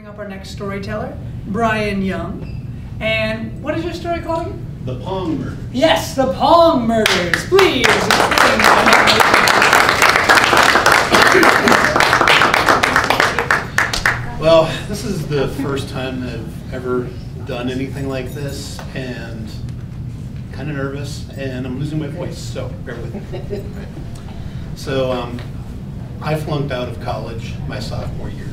Up our next storyteller, Brian Young. And what is your story called? The Pong Murders. Yes, the Pong Murders. Please. Well, this is the first time I've ever done anything like this, and kind of nervous, and I'm losing my voice, so bear with me. So, I flunked out of college my sophomore year.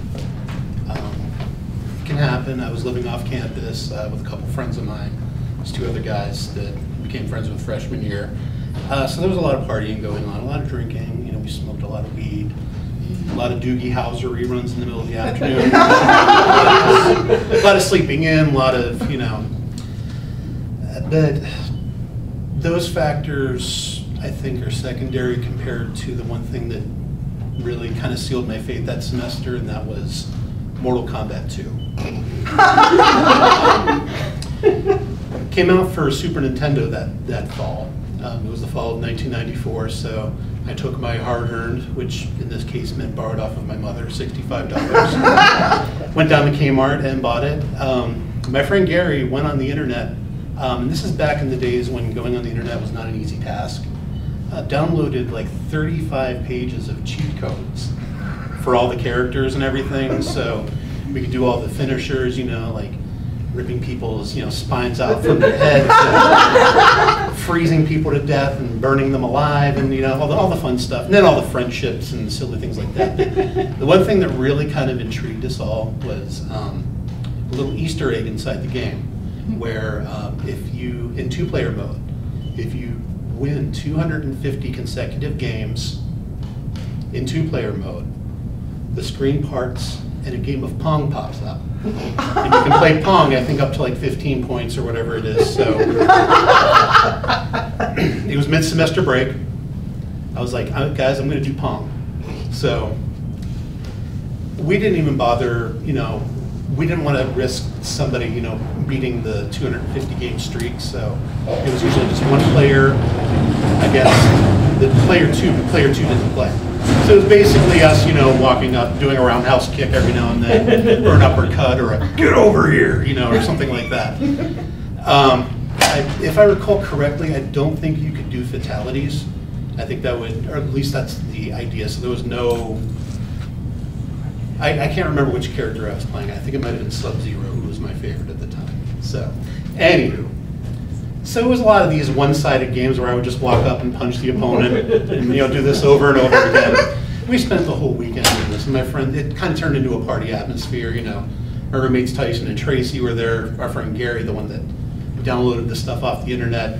It can happen. I was living off campus with a couple friends of mine. There's two other guys that became friends with freshman year. So there was a lot of partying going on, a lot of drinking. You know, we smoked a lot of weed, a lot of Doogie Howser reruns in the middle of the afternoon, a lot of sleeping in, a lot of, you know. But those factors, I think, are secondary compared to the one thing that really kind of sealed my fate that semester, and that was Mortal Kombat 2. Came out for Super Nintendo that fall. It was the fall of 1994, so I took my hard-earned, which in this case meant borrowed off of my mother, $65. Went down to Kmart and bought it. My friend Gary went on the internet, and this is back in the days when going on the internet was not an easy task. Downloaded like 35 pages of cheat codes for all the characters and everything, so we could do all the finishers, you know, like ripping people's, you know, spines out from their heads, freezing people to death and burning them alive, and, you know, all the fun stuff, and then all the friendships and silly things like that. The one thing that really kind of intrigued us all was a little Easter egg inside the game, where if you, in two-player mode, if you win 250 consecutive games in two-player mode, the screen parts and a game of Pong pops up. And you can play Pong, I think, up to like 15 points or whatever it is. So it was mid-semester break. I was like, guys, I'm going to do Pong. So we didn't even bother, you know, we didn't want to risk somebody, you know, beating the 250 game streak. So it was usually just one player against the player two, but player two didn't play. So it was basically us, you know, walking up, doing a roundhouse kick every now and then, or an uppercut, or a get over here, you know, or something like that. If I recall correctly, I don't think you could do fatalities. I think that would, or at least that's the idea. So there was no, I can't remember which character I was playing. I think it might have been Sub-Zero, who was my favorite at the time. So, anywho. So it was a lot of these one-sided games where I would just walk up and punch the opponent and, you know, do this over and over again. We spent the whole weekend doing this, and my friend, it kind of turned into a party atmosphere, you know. Our roommates Tyson and Tracy were there, our friend Gary, the one that downloaded the stuff off the internet,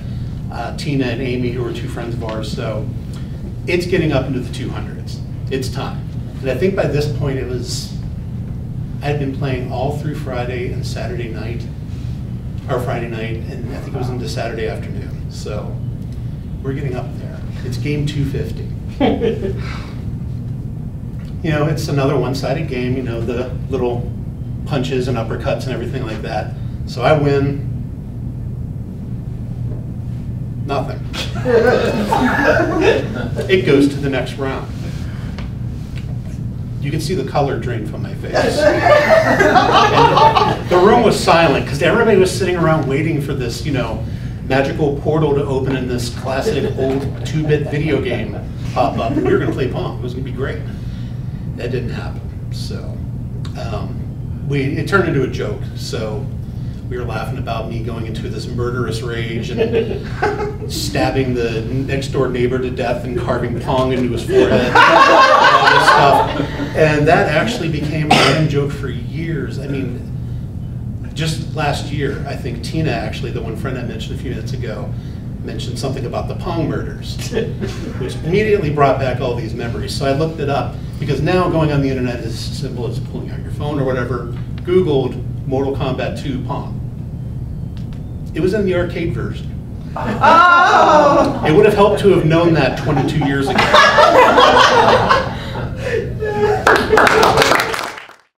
Tina and Amy, who were two friends of ours. So it's getting up into the 200s. It's time. And I think by this point it was, I had been playing all through Friday and Saturday night, or Friday night, and I think it was into Saturday afternoon. So we're getting up there. It's game 250. You know, it's another one-sided game, you know, the little punches and uppercuts and everything like that. So I win. Nothing. It goes to the next round. You can see the color drain from my face. The room was silent because everybody was sitting around waiting for this, you know, magical portal to open in this classic old 2-bit video game pop up, and we were going to play Pong. It was going to be great. That didn't happen. So it turned into a joke. So we were laughing about me going into this murderous rage and stabbing the next door neighbor to death and carving Pong into his forehead and all this stuff. And that actually became a running joke for years. I mean, just last year, I think Tina, actually, the one friend I mentioned a few minutes ago, mentioned something about the Pong murders, which immediately brought back all these memories. So I looked it up, because now going on the internet is as simple as pulling out your phone or whatever, Googled Mortal Kombat 2 Pong. It was in the arcade version. Oh! It would have helped to have known that 22 years ago.